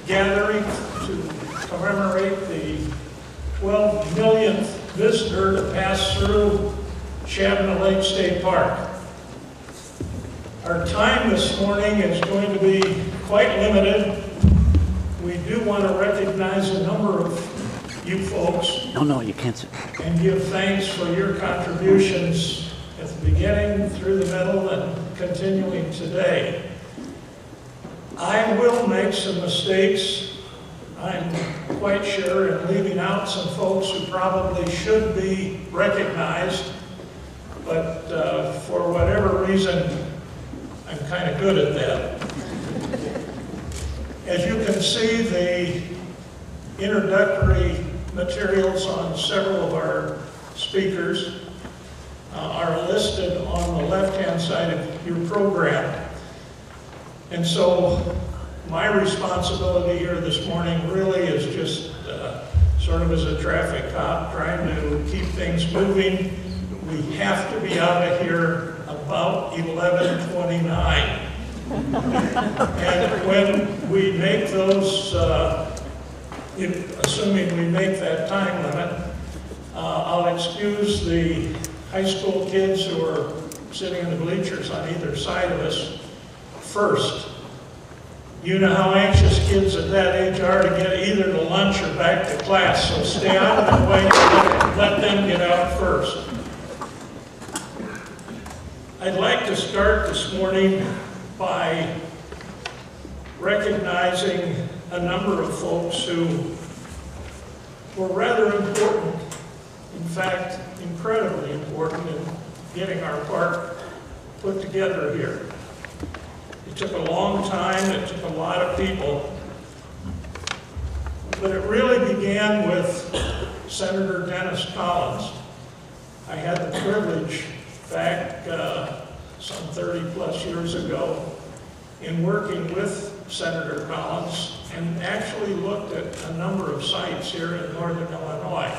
gathering to commemorate the 12 millionth visitor to pass through Shabana Lake State Park. Our time this morning is going to be quite limited. We do want to recognize a number of you folks. No, you can't sit. And give thanks for your contributions at the beginning, through the middle, and continuing today. I will make some mistakes, I'm quite sure, in leaving out some folks who probably should be recognized, but for whatever reason, I'm kind of good at that. As you can see, the introductory materials on several of our speakers are listed on the left-hand side of your program. And so my responsibility here this morning really is just sort of as a traffic cop, trying to keep things moving. We have to be out of here about 11:29. And when we make those, assuming we make that time limit, I'll excuse the high school kids who are sitting in the bleachers on either side of us first. You know how anxious kids at that age are to get either to lunch or back to class, so stay out of the way and let them get out first. I'd like to start this morning by recognizing a number of folks who were rather important, in fact, incredibly important in getting our park put together here. It took a long time, it took a lot of people, but it really began with Senator Dennis Collins. I had the privilege back some 30 plus years ago in working with Senator Collins and actually looked at a number of sites here in northern Illinois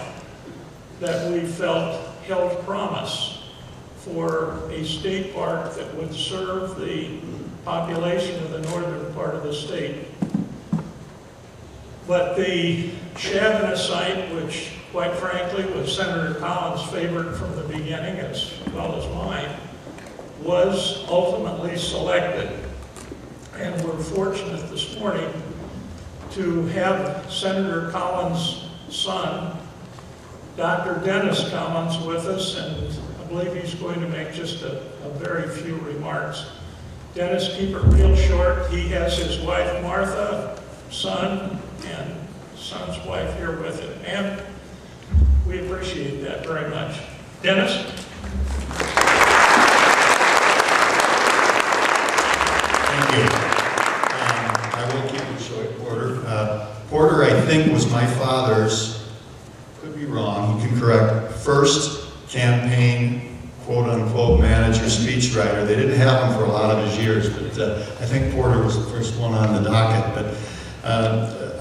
that we felt held promise for a state park that would serve the population of the northern part of the state. But the Shabana site, which quite frankly was Senator Collins' favorite from the beginning as well as mine, was ultimately selected. And we're fortunate this morning to have Senator Collins' son, Dr. Dennis Collins, with us, and I believe he's going to make just a very few remarks. Dennis, keep it real short. He has his wife, Martha, son, and son's wife here with him. And we appreciate that very much. Dennis? Thank you. I will keep it short, Porter. Porter, I think, was my father's, could be wrong, he can correct, first campaign quote-unquote manager, speechwriter. They didn't have him for a lot of his years, but I think Porter was the first one on the docket. But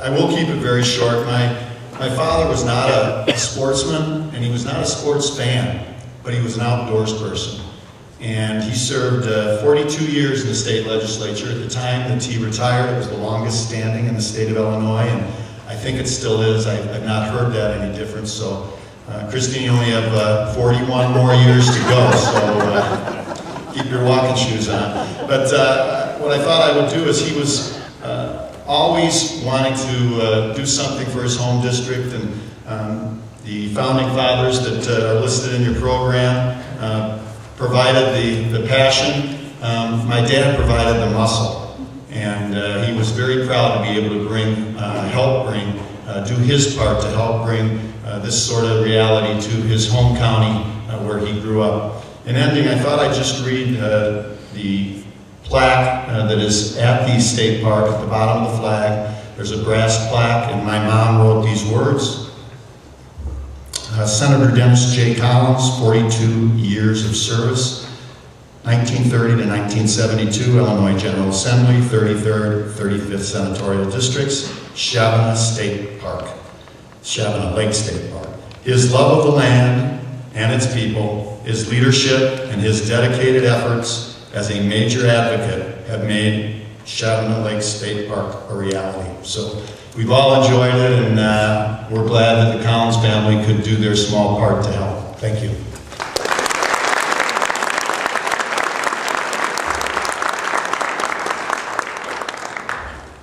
I will keep it very short. My father was not a sportsman, and he was not a sports fan, but he was an outdoors person. And he served 42 years in the state legislature. At the time that he retired, it was the longest standing in the state of Illinois, and I think it still is. I've not heard that any difference. So. Christine, you only have 41 more years to go, so keep your walking shoes on. But what I thought I would do is he was always wanting to do something for his home district, and the founding fathers that are listed in your program provided the passion. My dad provided the muscle, and he was very proud to be able to do his part to help bring this sort of reality to his home county where he grew up. In ending, I thought I'd just read the plaque that is at the state park at the bottom of the flag. There's a brass plaque, and my mom wrote these words. Senator Dennis J. Collins, 42 years of service, 1930 to 1972, Illinois General Assembly, 33rd, 35th Senatorial Districts, Shabana State Park. Shabana Lake State Park. His love of the land and its people, his leadership, and his dedicated efforts as a major advocate have made Shadow Lake State Park a reality. So we've all enjoyed it, and we're glad that the Collins family could do their small part to help. Thank you.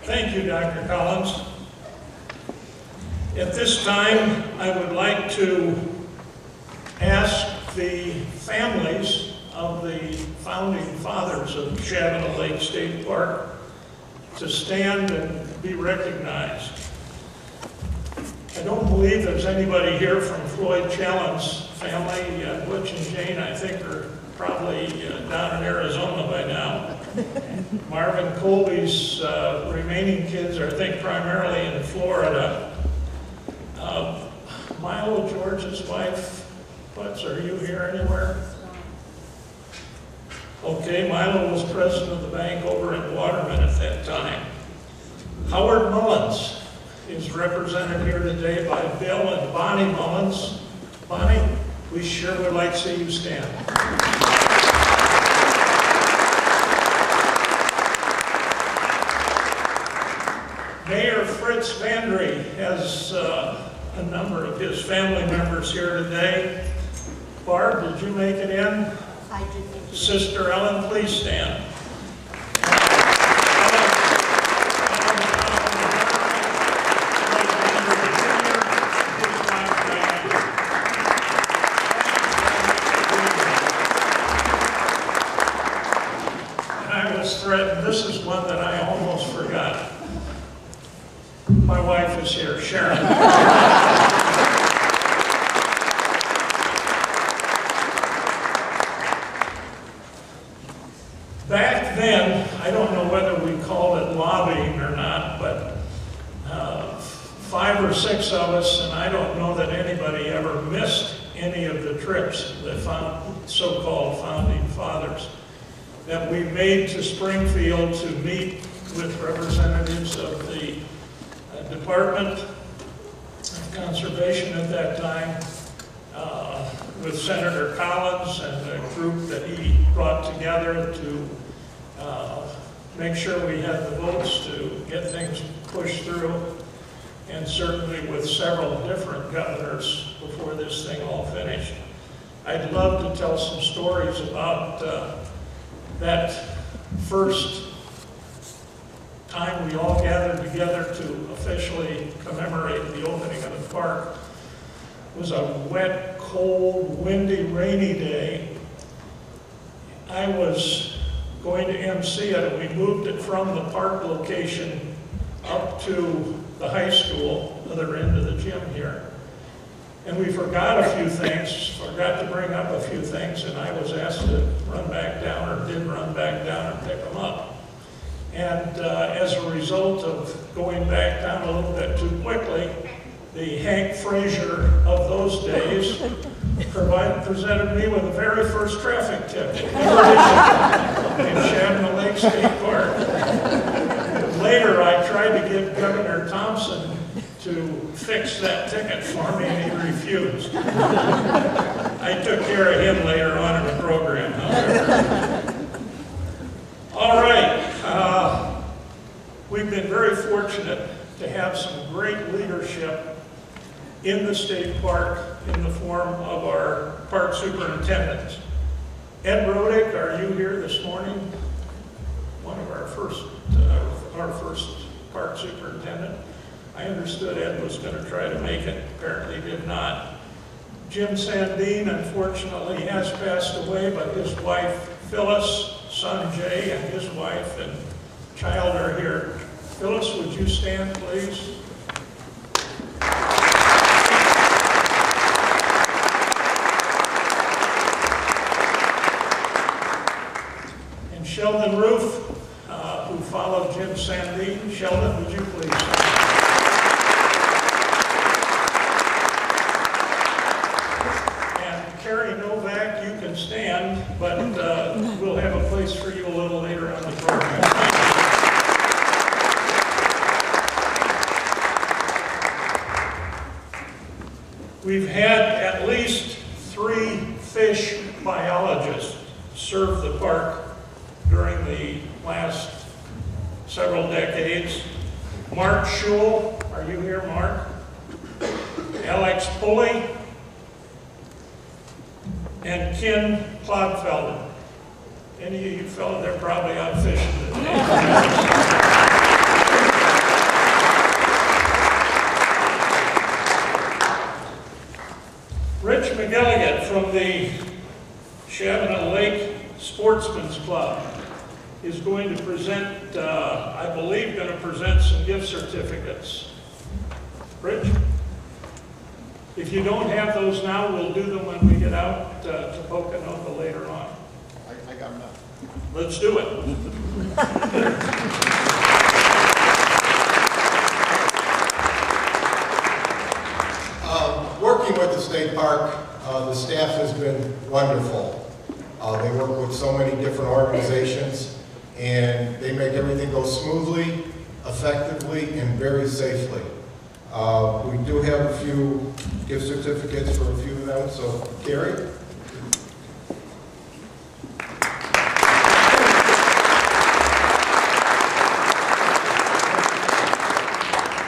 Thank you, Dr. Collins. At this time, I would like to ask the families of the founding fathers of Shadow Lake State Park to stand and be recognized. I don't believe there's anybody here from Floyd Challen's family. Butch and Jane, I think, are probably down in Arizona by now. Marvin Colby's remaining kids are, I think, primarily in Florida. Milo George's wife, Butch, are you here anywhere? Okay, Milo was president of the bank over in Waterman at that time. Howard Mullins is represented here today by Bill and Bonnie Mullins. Bonnie, we sure would like to see you stand. Mayor Fritz Vandry has a number of his family members here today. Barb, did you make it in? I did make it. Sister Ellen, please stand. And I was threatened, this is one that I almost forgot. My wife is here, Sharon. Back then, I don't know whether we called it lobbying or not, but 5 or 6 of us, and I don't know that anybody ever missed any of the trips, the so-called founding fathers, that we made to Springfield to meet with representatives of the Department of Conservation at that time, with Senator Collins and the group that he brought together to make sure we had the votes to get things pushed through, and certainly with several different governors before this thing all finished. I'd love to tell some stories about that first time we all gathered together to officially commemorate the opening of the park. It was a wet, cold, windy, rainy day. I was going to MC it, and we moved it from the park location up to the high school, other end of the gym here. And we forgot a few things, forgot to bring up a few things, and I was asked to run back down, or did run back down and pick them up. And as a result of going back down a little bit too quickly, the Hank Frazier of those days presented me with the very first traffic ticket in Shadow Lake State Park. Later, I tried to get Governor Thompson to fix that ticket for me, and he refused. I took care of him later on in the program, however. All right. We've been very fortunate to have some great leadership in the state park in the form of our park superintendents. Ed Rodick, are you here this morning? One of our first park superintendent. I understood Ed was going to try to make it, apparently did not. Jim Sandine, unfortunately, has passed away, but his wife Phyllis, son Jay, and his wife and child are here. Phyllis, would you stand, please? And Sheldon Roof, who followed Jim Sandine. Sheldon, would you please stand? And Kerry, Novak, you can stand, but we'll have a place for you a little later on the program. We've had at least 3 fish biologists serve the park during the last several decades. Marc Schul, are you here, Marc? Alex Pulley, and Ken Clodfelder. Any of you fellas, they're probably out fishing today. Rich McGilligan from the Shavana Lake Sportsman's Club is going to present, I believe, going to present some gift certificates. Rich? If you don't have those now, we'll do them when we get out to Poconoka later on. I got them now. Let's do it. Working with the state park, the staff has been wonderful. They work with so many different organizations, and they make everything go smoothly, effectively, and very safely. We do have a few gift certificates for a few of them, so Kerry?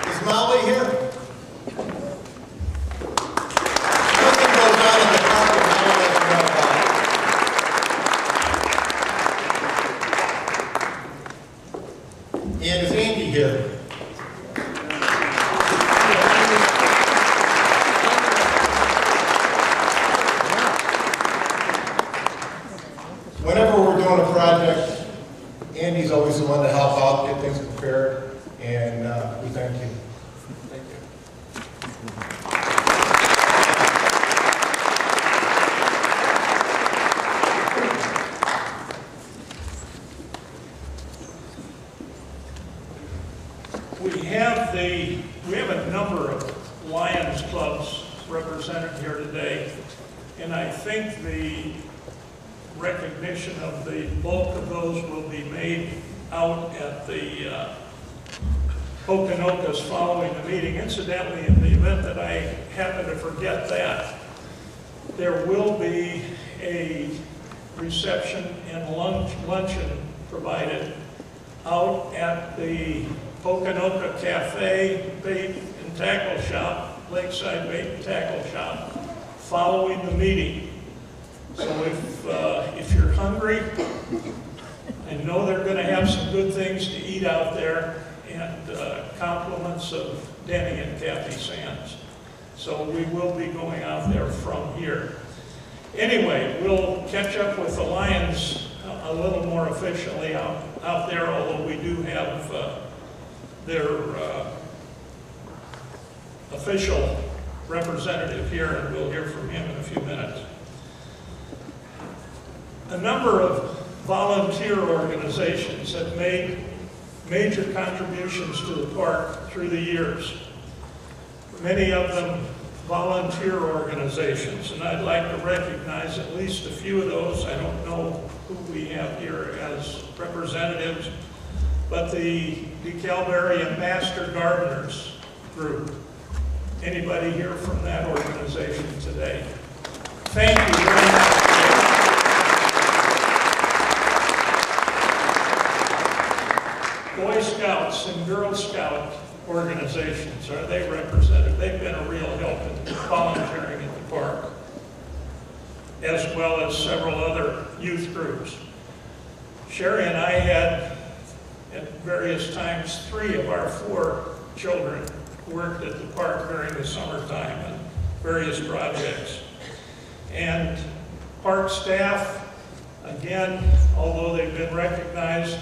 Is Molly here? Nothing goes on in the park and Molly doesn't know about it. And is Andy here? Whenever we're doing a project, Andy's always the one to help out, get things prepared, and we thank you. Thank you. We have a number of Lions clubs represented here today, and I think the recognition of the bulk of those will be made out at the Poconokas following the meeting. Incidentally, in the event that I happen to forget that, there will be a reception and luncheon provided out at the Poconoka Cafe Bait and Tackle Shop, Lakeside Bait and Tackle Shop, following the meeting. So if you're hungry, I know they're going to have some good things to eat out there, and compliments of Denny and Kathy Sands. So we will be going out there from here. Anyway, we'll catch up with the Lions a little more efficiently out there, although we do have their official representative here, and we'll hear from him in a few minutes. A number of volunteer organizations have made major contributions to the park through the years. Many of them volunteer organizations, and I'd like to recognize at least a few of those. I don't know who we have here as representatives, but the DeKalb Master Gardeners Group. Anybody here from that organization today? Thank you very much. Boy Scouts and Girl Scout organizations, are they represented? They've been a real help in volunteering at the park, as well as several other youth groups. Sherry and I had, at various times, 3 of our 4 children worked at the park during the summertime on various projects. And park staff, again, although they've been recognized,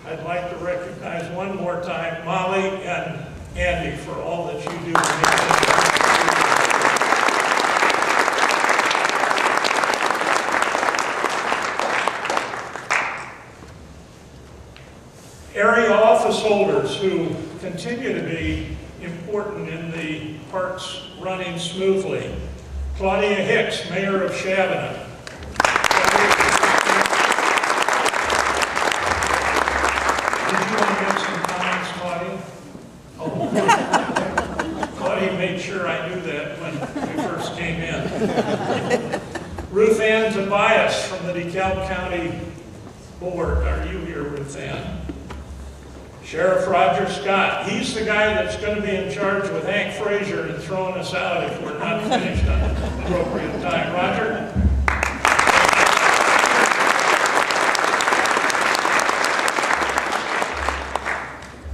I'd like to recognize one more time Molly and Andy for all that you do. Area office holders who continue to be important in the parks running smoothly. Claudia Hicks, Mayor of Shavana. Made sure I knew that when we first came in. Ruth Ann Tobias from the DeKalb County Board. Are you here, Ruth Ann? Sheriff Roger Scott. He's the guy that's going to be in charge with Hank Frazier and throwing us out if we're not finished on an appropriate time. Roger?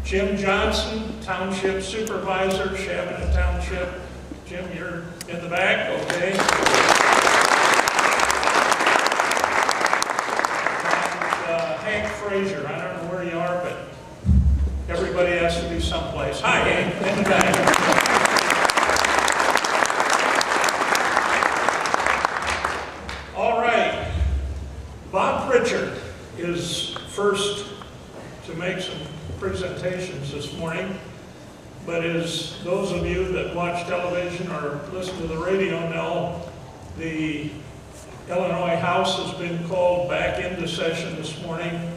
Jim Johnson, Township Supervisor, Shabana Township. Jim, you're in the back, okay. And Hank Frazier, I don't know where you are, but everybody has to be someplace. Hi, Hank, in the back. All right, Bob Pritchard is first to make some presentations this morning, but as those of you that watch television or listen to the radio know, the Illinois House has been called back into session this morning,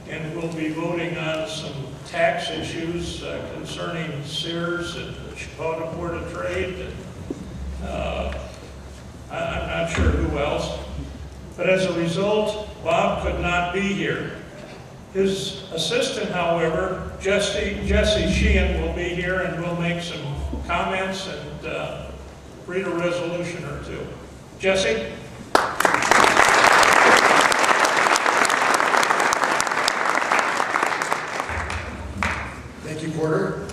and we'll be voting on some tax issues concerning Sears and the Chicago Board of Trade, and I'm not sure who else. But as a result, Bob could not be here. His assistant, however, Jesse Sheehan, will be here and will make some comments and read a resolution or two. Jesse? Thank you, Porter.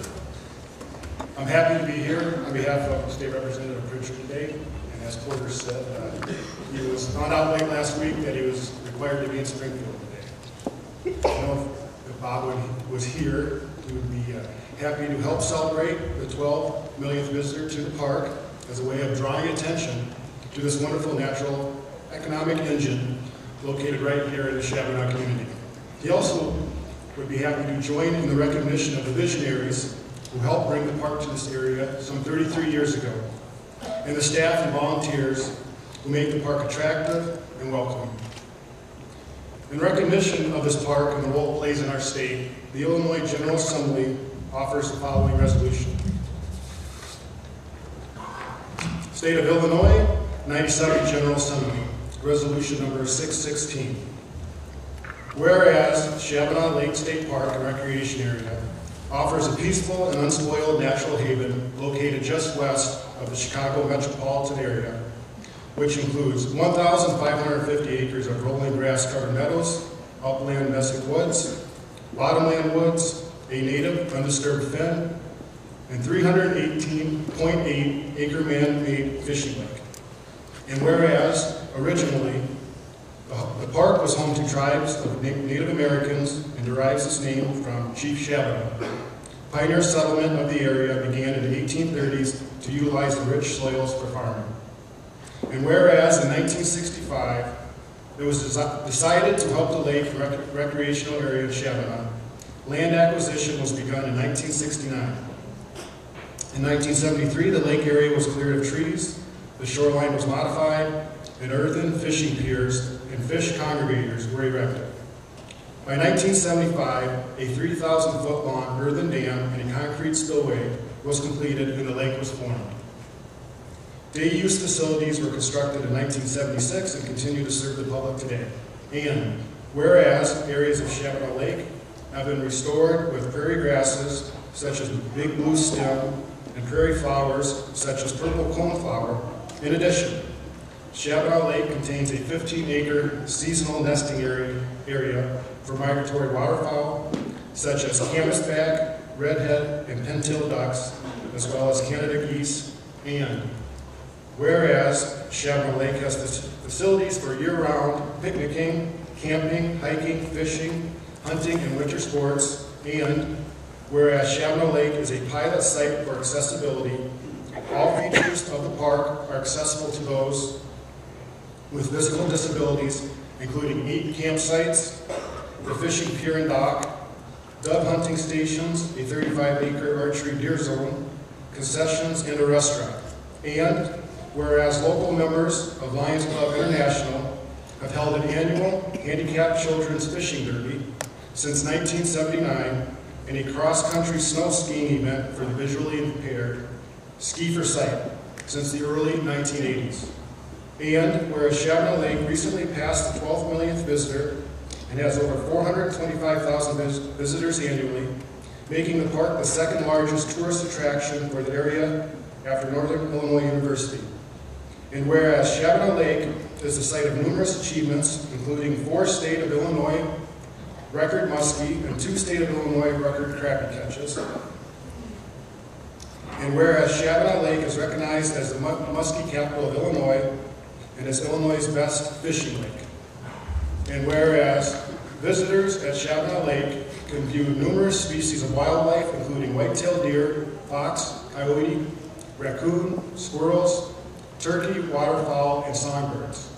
I'm happy to be here on behalf of State Representative Pritchard today. And as Porter said, he was found out late last week that he was required to be in Springfield today. I don't know if Bob was here, he would be happy to help celebrate the 12 millionth visitor to the park as a way of drawing attention to this wonderful natural economic engine located right here in the Shabana community. He also would be happy to join in the recognition of the visionaries who helped bring the park to this area some 33 years ago, and the staff and volunteers who make the park attractive and welcoming. In recognition of this park and the role it plays in our state, the Illinois General Assembly offers the following resolution. State of Illinois, 97th General Assembly, Resolution number 616. Whereas Shabana Lake State Park and Recreation Area offers a peaceful and unspoiled natural haven located just west of the Chicago metropolitan area, which includes 1,550 acres of rolling grass-covered meadows, upland mesic woods, bottomland woods, a native undisturbed fen, and 318.8 acre man-made fishing lake. And whereas, originally, the park was home to tribes of Native Americans and derives its name from Chief Shabana. Pioneer settlement of the area began in the 1830s to utilize the rich soils for farming. And whereas in 1965, it was decided to help the lake recreational area of Shabana, land acquisition was begun in 1969. In 1973, the lake area was cleared of trees, the shoreline was modified, and earthen fishing piers and fish congregators were erected. By 1975, a 3,000-foot-long earthen dam and a concrete spillway was completed and the lake was formed. Day-use facilities were constructed in 1976 and continue to serve the public today. And whereas areas of Shabana Lake have been restored with prairie grasses such as big blue stem and prairie flowers such as purple coneflower. In addition, Shabana Lake contains a 15-acre seasonal nesting area for migratory waterfowl such as canvasback, redhead, and pintail ducks, as well as Canada geese. And whereas Shabana Lake has facilities for year-round picnicking, camping, hiking, fishing, hunting, and winter sports, and whereas Shabana Lake is a pilot site for accessibility, all features of the park are accessible to those with physical disabilities, including 8 campsites, the fishing pier and dock, dove hunting stations, a 35-acre archery deer zone, concessions, and a restaurant. And whereas local members of Lions Club International have held an annual handicapped children's fishing derby since 1979 and a cross-country snow skiing event for the visually impaired, Ski for Sight, since the early 1980s. And whereas Shabana Lake recently passed the 12th millionth visitor and has over 425,000 visitors annually, making the park the second largest tourist attraction for the area after Northern Illinois University. And whereas Shabana Lake is the site of numerous achievements, including 4 state of Illinois record muskie and 2 state of Illinois record crappie catches. And whereas Shabana Lake is recognized as the muskie capital of Illinois and is Illinois' best fishing lake. And whereas visitors at Shabana Lake can view numerous species of wildlife, including white-tailed deer, fox, coyote, raccoon, squirrels, turkey, waterfowl, and songbirds.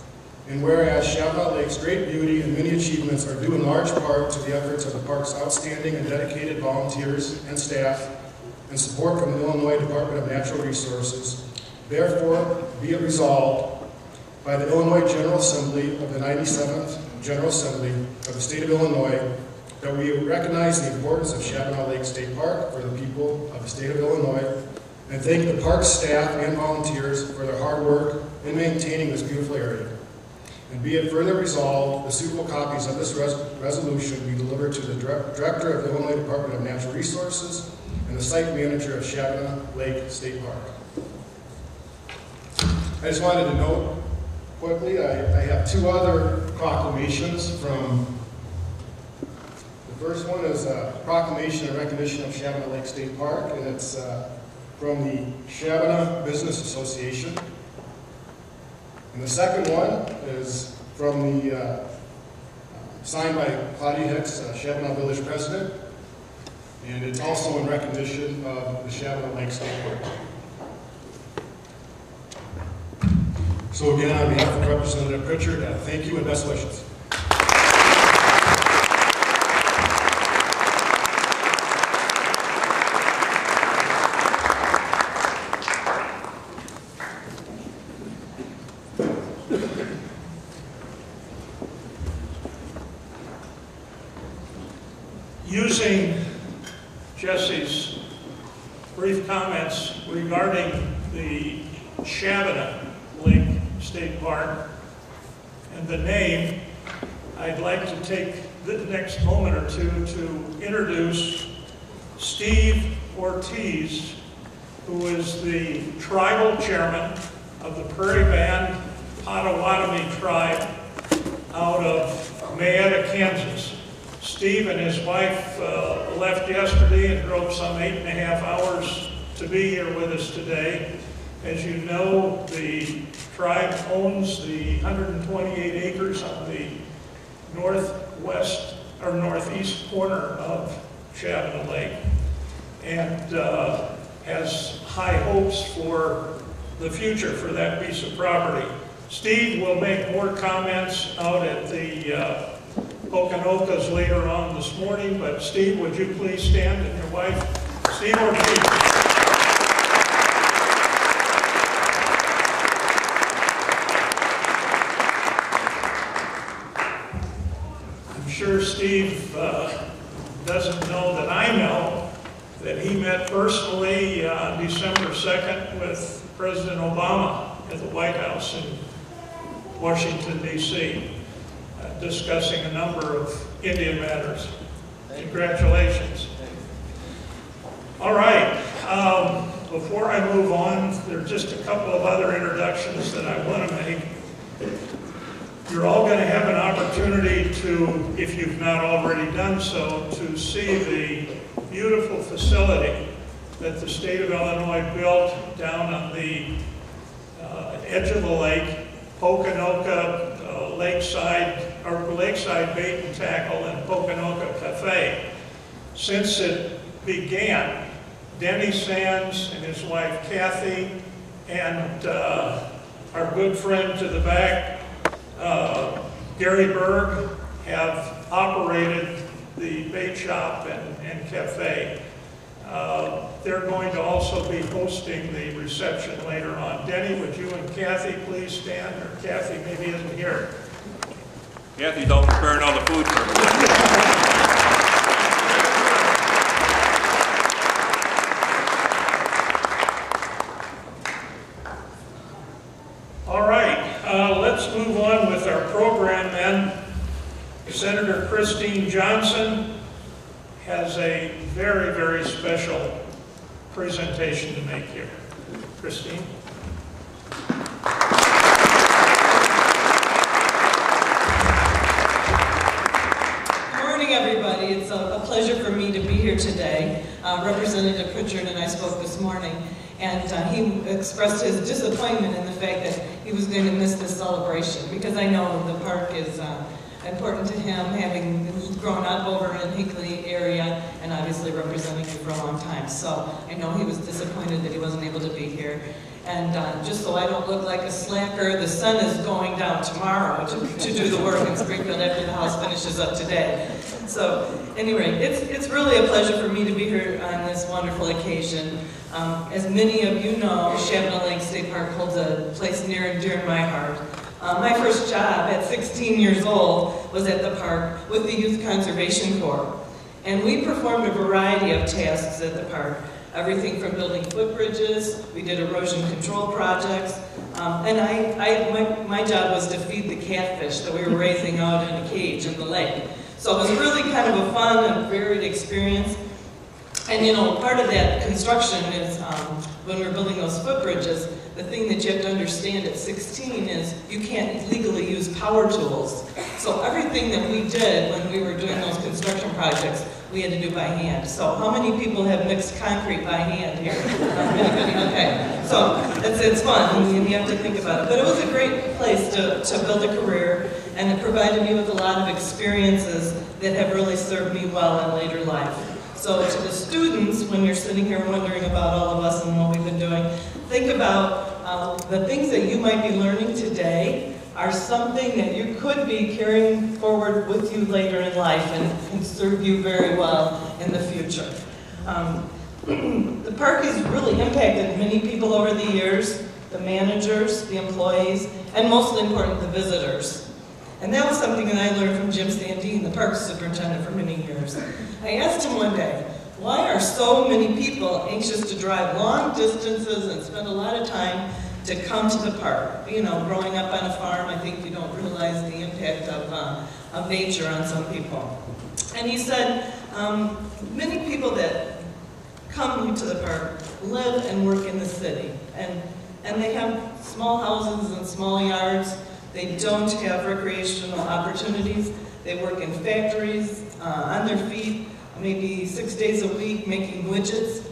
And whereas Shabana Lake's great beauty and many achievements are due in large part to the efforts of the park's outstanding and dedicated volunteers and staff and support from the Illinois Department of Natural Resources, therefore be it resolved by the Illinois General Assembly of the 97th General Assembly of the State of Illinois that we recognize the importance of Shabana Lake State Park for the people of the State of Illinois and thank the park staff and volunteers for their hard work in maintaining this beautiful area. And be it further resolved, the suitable copies of this resolution be delivered to the Director of the Illinois Department of Natural Resources and the Site Manager of Shabana Lake State Park. I just wanted to note quickly, I have 2 other proclamations from, the first one is a proclamation in recognition of Shabana Lake State Park, and it's from the Shabana Business Association. And the second one is from the, signed by Claudia Hicks, Shabana Village President, and it's also in recognition of the Shabana Lake State Park. So again, on behalf of Representative Pritchard, thank you and best wishes. Using Jesse's brief comments regarding the Shabana Lake State Park and the name, I'd like to take the next moment or two to introduce Steve Ortiz, who is the tribal chairman of the Prairie Band Potawatomi tribe out of Mayetta, Kansas. Steve and his wife left yesterday and drove some 8.5 hours to be here with us today. As you know, the tribe owns the 128 acres on the northwest or northeast corner of Shabana Lake and has high hopes for the future for that piece of property. Steve will make more comments out at the Okanokas later on this morning, but Steve, would you please stand, and your wife, Steve Ortiz. I'm sure Steve doesn't know that I know that he met personally on December 2nd with President Obama at the White House in Washington, D.C., discussing a number of Indian matters. Congratulations. All right, before I move on, there are just a couple of other introductions that I want to make. You're all going to have an opportunity to, if you've not already done so, to see the beautiful facility that the state of Illinois built down on the edge of the lake, Pokanoka Lakeside Bait and Tackle and Pokanoka Cafe. Since it began, Denny Sands and his wife Kathy and our good friend to the back, Gary Berg, have operated the bait shop and cafe. They're going to also be hosting the reception later on. Denny, would you and Kathy please stand? Or Kathy maybe isn't here. Kathy's all preparing all the food for everyone. All right, let's move on with our program then. Senator Christine Johnson has a very, very special presentation to make here. Christine? Good morning, everybody. It's a pleasure for me to be here today. Representative Pritchard and I spoke this morning, and he expressed his disappointment in the fact that he was going to miss this celebration, because I know the park is important to him, having grown up over in Hinckley area and obviously representing you for a long time. So I know he was disappointed that he wasn't able to be here. And just so I don't look like a slacker, the sun is going down tomorrow to do the work in Springfield after the house finishes up today. So anyway, it's really a pleasure for me to be here on this wonderful occasion. As many of you know, Shabana Lake State Park holds a place near and dear in my heart. My first job at 16 years old was at the park with the Youth Conservation Corps. And we performed a variety of tasks at the park. Everything from building footbridges, we did erosion control projects, and my job was to feed the catfish that we were raising out in a cage in the lake. So it was really kind of a fun and varied experience. And you know, part of that construction is when we were building those footbridges, the thing that you have to understand at 16 is you can't legally use power tools. So everything that we did when we were doing those construction projects, we had to do by hand. So how many people have mixed concrete by hand here? Okay, so it's fun, and you have to think about it. But it was a great place to build a career, and it provided me with a lot of experiences that have really served me well in later life. So to the students, when you're sitting here wondering about all of us and what we've been doing, think about the things that you might be learning today are something that you could be carrying forward with you later in life and can serve you very well in the future. The park has really impacted many people over the years, the managers, the employees, and most important, the visitors. And that was something that I learned from Jim Sandine, the park superintendent for many years. I asked him one day, why are so many people anxious to drive long distances and spend a lot of time to come to the park? You know, growing up on a farm, I think you don't realize the impact of nature on some people. And he said, many people that come to the park live and work in the city. And they have small houses and small yards. They don't have recreational opportunities. They work in factories, on their feet, maybe 6 days a week, making widgets.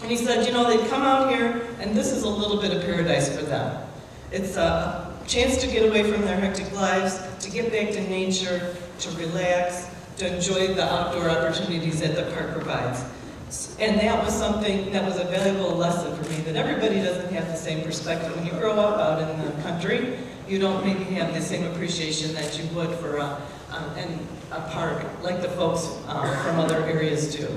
And he said, you know, they come out here, and this is a little bit of paradise for them. It's a chance to get away from their hectic lives, to get back to nature, to relax, to enjoy the outdoor opportunities that the park provides. And that was something that was a valuable lesson for me, that everybody doesn't have the same perspective. When you grow up out in the country, you don't maybe have the same appreciation that you would for a park like the folks from other areas do.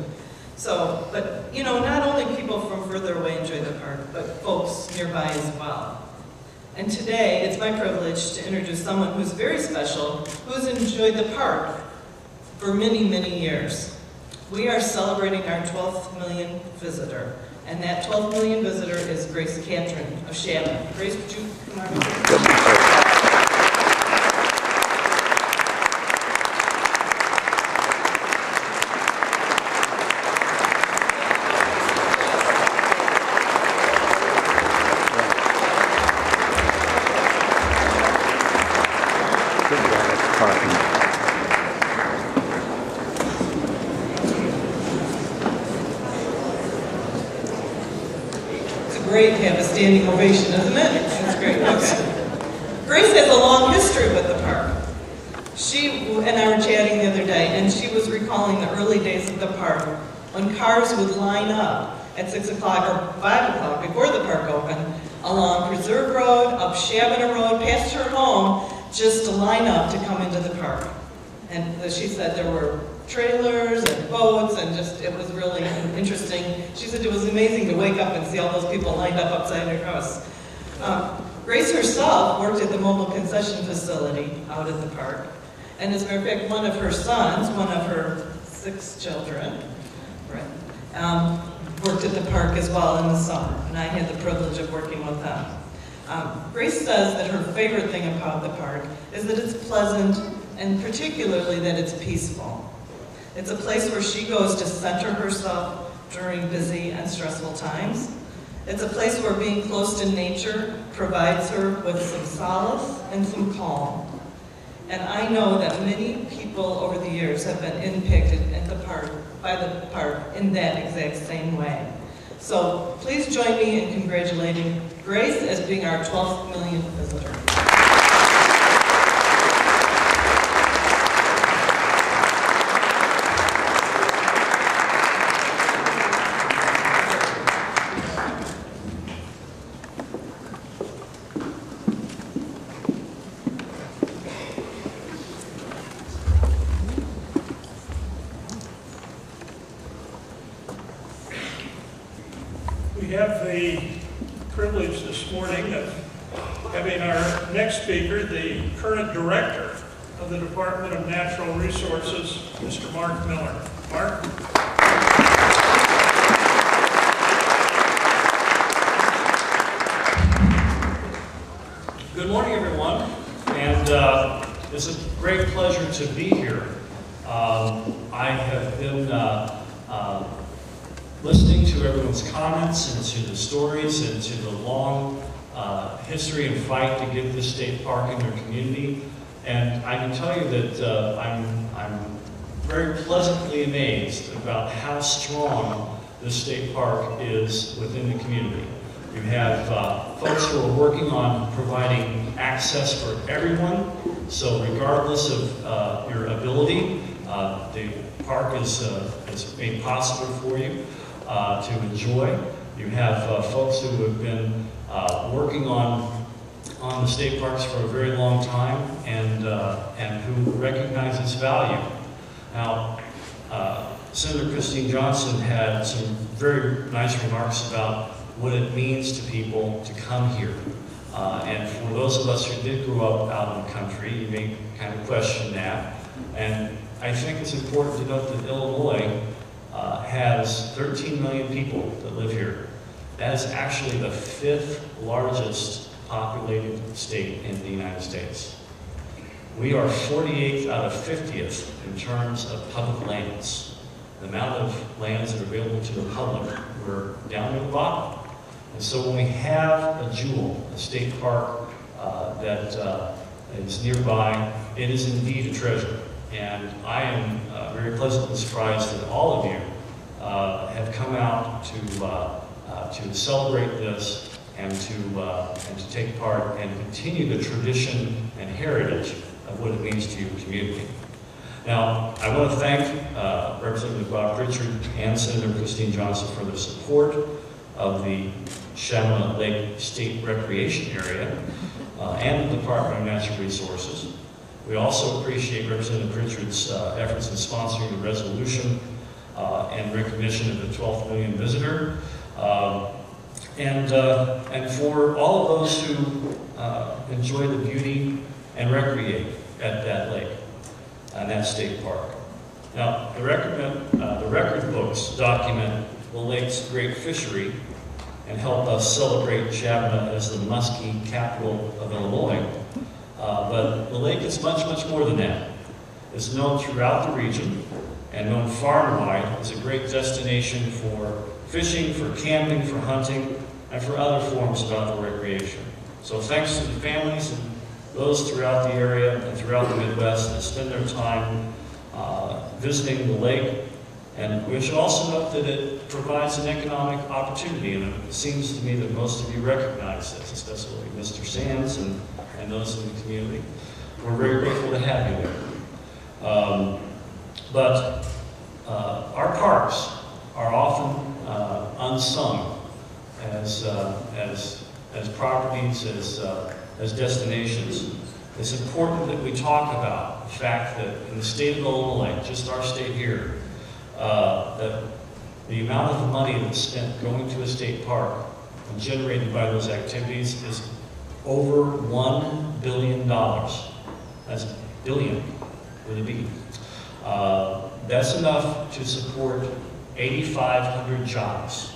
So, but you know, not only people from further away enjoy the park, but folks nearby as well. And today, it's my privilege to introduce someone who's very special, who's enjoyed the park for many, many years. We are celebrating our 12th millionth visitor, and that 12th million visitor is Grace Catron of Shabana. Grace, would you come on? Great to have a standing ovation, isn't it? That's great. Okay. Grace has a long history with the park. She and I were chatting the other day, and she was recalling the early days of the park when cars would line up at 6 o'clock or 5 o'clock before the park opened along Preserve Road, up Shabana Road, past her home, just to line up to come into the park. And she said there were trailers and boats, and just, it was really interesting. She said it was amazing to wake up and see all those people lined up outside her house. Grace herself worked at the mobile concession facility out at the park. And as a matter of fact, one of her sons, one of her 6 children, right, worked at the park as well in the summer. And I had the privilege of working with them. Grace says that her favorite thing about the park is that it's pleasant, and particularly that it's peaceful. It's a place where she goes to center herself during busy and stressful times. It's a place where being close to nature provides her with some solace and some calm. And I know that many people over the years have been impacted by the park in that exact same way. So please join me in congratulating Grace as being our 12th millionth visitor. We have the privilege this morning of having our next speaker, the current director of the Department of Natural Resources, Mr. Marc Miller. Marc? Good morning, everyone, and it's a great pleasure to be here. I have been listening to everyone's comments and to the stories and to the long history and fight to get this state park in their community. And I can tell you that I'm very pleasantly amazed about how strong this state park is within the community. You have folks who are working on providing access for everyone. So regardless of your ability, the park is made possible for you to enjoy. You have folks who have been working on the state parks for a very long time and who recognize its value. Now, Senator Christine Johnson had some very nice remarks about what it means to people to come here. And for those of us who did grow up out in the country, you may kind of question that. And I think it's important to note that Illinois has 13 million people that live here. That is actually the 5th largest populated state in the United States. We are 48th out of 50th in terms of public lands. The amount of lands that are available to the public, we're down at the bottom. And so when we have a jewel, a state park that is nearby, it is indeed a treasure. And I am very pleasantly surprised that all of you have come out to celebrate this and to take part and continue the tradition and heritage of what it means to your community. Now, I want to thank Representative Bob Pritchard and Senator Christine Johnson for their support of the Chaminade Lake State Recreation Area and the Department of Natural Resources. We also appreciate Representative Pritchard's efforts in sponsoring the resolution and recognition of the 12th million visitor, and for all of those who enjoy the beauty and recreate at that lake and that state park. Now, the record books document the lake's great fishery and help us celebrate Chaminade as the muskie capital of Illinois. But the lake is much, much more than that. It's known throughout the region and known far and wide as a great destination for fishing, for camping, for hunting, and for other forms of outdoor recreation. So thanks to the families and those throughout the area and throughout the Midwest that spend their time visiting the lake. And we should also note that it provides an economic opportunity, and it seems to me that most of you recognize this, especially Mr. Sands and those in the community. We're very grateful to have you there. But our parks are often unsung as properties, as destinations. It's important that we talk about the fact that in the state of Illinois, just our state here, that the amount of money that's spent going to a state park and generated by those activities is over $1 billion. That's billion with a B. That's enough to support 8,500 jobs.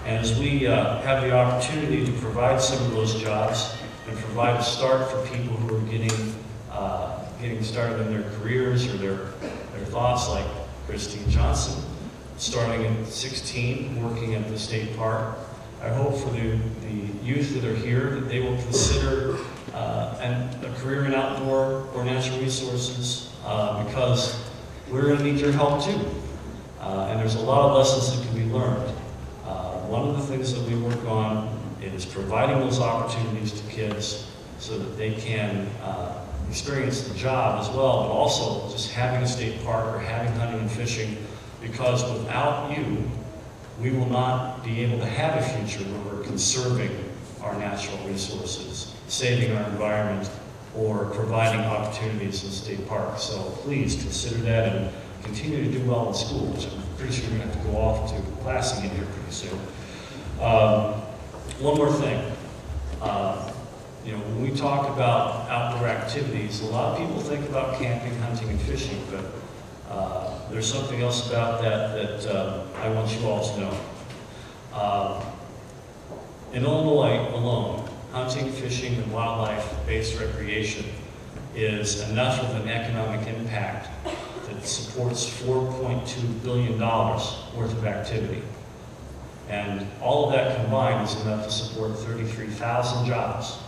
And as we have the opportunity to provide some of those jobs and provide a start for people who are getting started in their careers or their thoughts, like Christine Johnson, starting at 16, working at the state park. I hope for the youth that are here that they will consider a career in outdoor or natural resources because we're going to need your help too. And there's a lot of lessons that can be learned. One of the things that we work on is providing those opportunities to kids so that they can experience the job as well, but also just having a state park or having hunting and fishing, because without you, we will not be able to have a future where we're conserving our natural resources, saving our environment, or providing opportunities in state parks. So please consider that and continue to do well in school, which I'm pretty sure you're going to have to go off to classing in here pretty soon. One more thing. You know, when we talk about outdoor activities, a lot of people think about camping, hunting, and fishing, but there's something else about that I want you all to know. In Illinois alone, hunting, fishing, and wildlife-based recreation is enough of an economic impact that supports $4.2 billion worth of activity. And all of that combined is enough to support 33,000 jobs.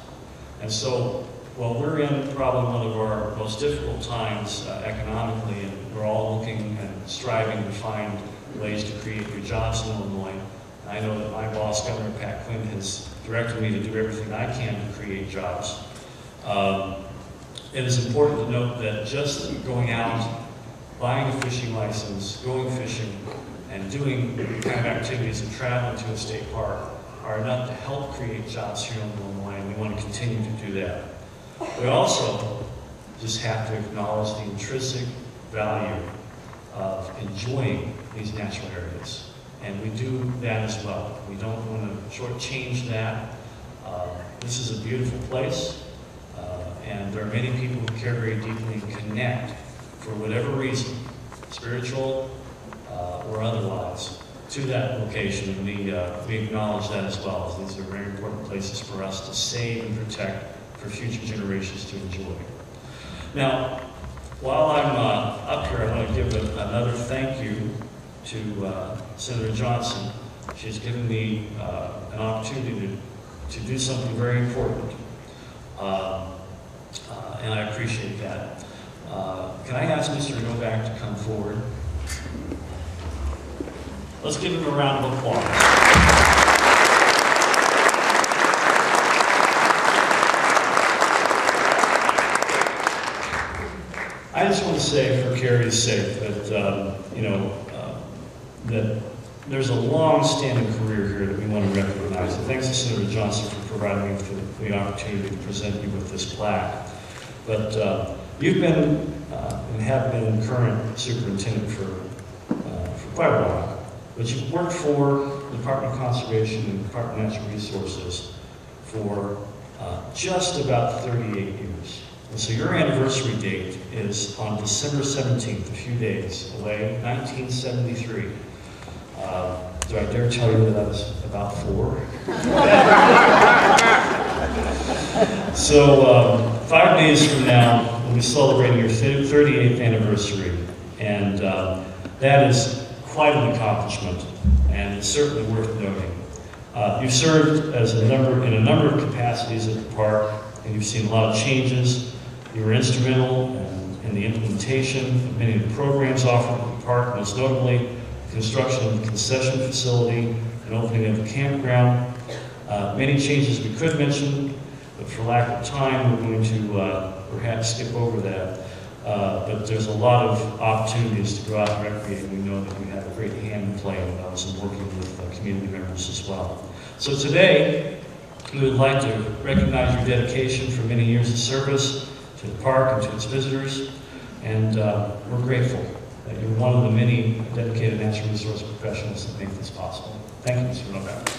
And so, while we're in probably one of our most difficult times economically, and we're all looking and striving to find ways to create new jobs in Illinois, I know that my boss, Governor Pat Quinn, has directed me to do everything I can to create jobs. It is important to note that just going out, buying a fishing license, going fishing, and doing the kind of activities of traveling to a state park are enough to help create jobs here in Illinois, and we want to continue to do that. We also just have to acknowledge the intrinsic value of enjoying these natural areas. And we do that as well. We don't want to shortchange that. This is a beautiful place, and there are many people who care very deeply and connect for whatever reason, spiritual or otherwise, to that location, and we acknowledge that as well. These are very important places for us to save and protect for future generations to enjoy. Now, while I'm up here, I want to give another thank you to Senator Johnson. She's given me an opportunity to do something very important, and I appreciate that. Can I ask Mr. Novak to come forward? Let's give him a round of applause. I just want to say, for Kerry's sake, that that there's a long-standing career here that we want to recognize. And thanks to Senator Johnson for providing me with the opportunity to present you with this plaque. But you've been and have been current superintendent for quite a while. But you've worked for the Department of Conservation and the Department of Natural Resources for just about 38 years. And so your anniversary date is on December 17th, a few days away, 1973. Do I dare tell you that I was about 4? So 5 days from now, we'll be celebrating your 38th anniversary. And that is quite an accomplishment, and it's certainly worth noting. You've served as in a number of capacities at the park, and you've seen a lot of changes. You were instrumental in the implementation of many of the programs offered at the park, most notably the construction of the concession facility and opening of the campground. Many changes we could mention, but for lack of time, we're going to perhaps skip over that. But there's a lot of opportunities to go out and recreate. We know that we have a great hand in play in those and working with community members as well. So today, we would like to recognize your dedication for many years of service to the park and to its visitors. And we're grateful that you're one of the many dedicated natural resource professionals that make this possible. Thank you, Mr. Novak.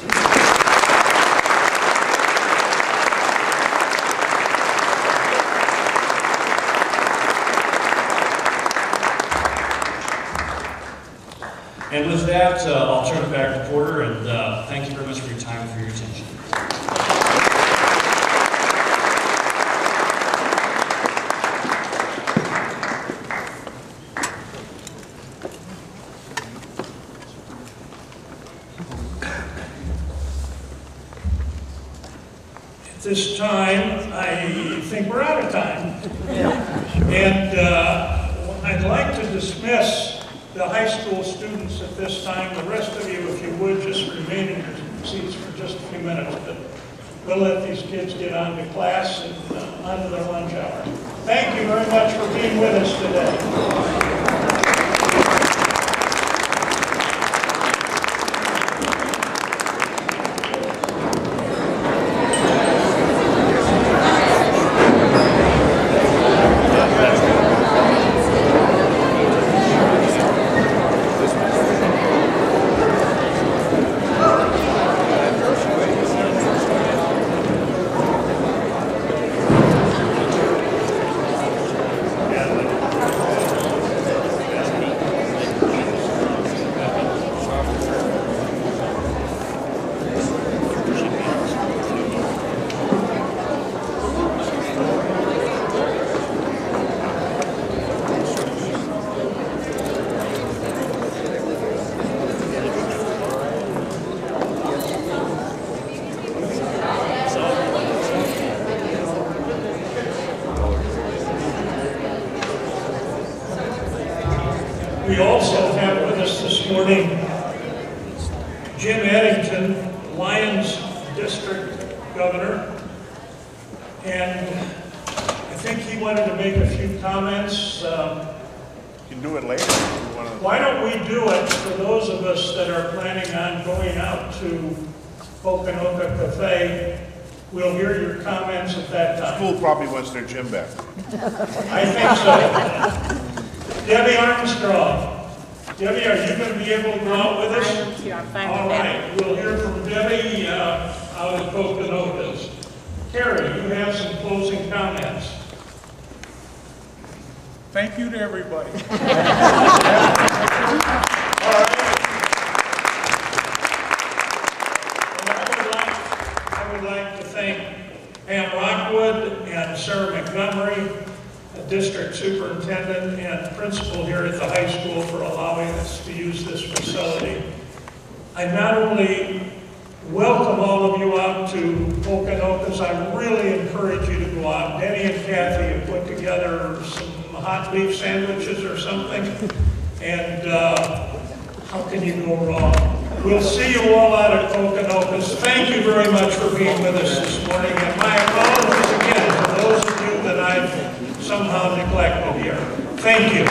And with that, I'll turn it back to Porter, and thank you very much for your time and for your attention. this time, I think we're out of time. And I'd like to dismiss the high school students at this time. The rest of you, if you would, just remain in your seats for just a few minutes. But we'll let these kids get on to class and on to their lunch hour. Thank you very much for being with us today. We also have with us this morning Jim Eddington, Lyons District Governor, and I think he wanted to make a few comments. You can do it later. Why don't we do it for those of us that are planning on going out to Okanoka Cafe? We'll hear your comments at that time. School probably wants their gym back. I think so. Debbie Armstrong. Debbie, are you going to be able to go out with us? I am too. I'm fine All with right. We'll hear from Debbie out of Okanokas. Kerry, you have some closing comments. Thank you to everybody. All right. Well, I would like to thank Pam Rockwood and Sarah Montgomery, District Superintendent and Principal here at the high school, for allowing us to use this facility. I not only welcome all of you out to Okanokas, I really encourage you to go out. Denny and Kathy have put together some hot beef sandwiches or something, and how can you go wrong? We'll see you all out at Okanokas. Thank you very much for being with us this morning, and my apologies again for those of you that I've somehow neglected here. Thank you.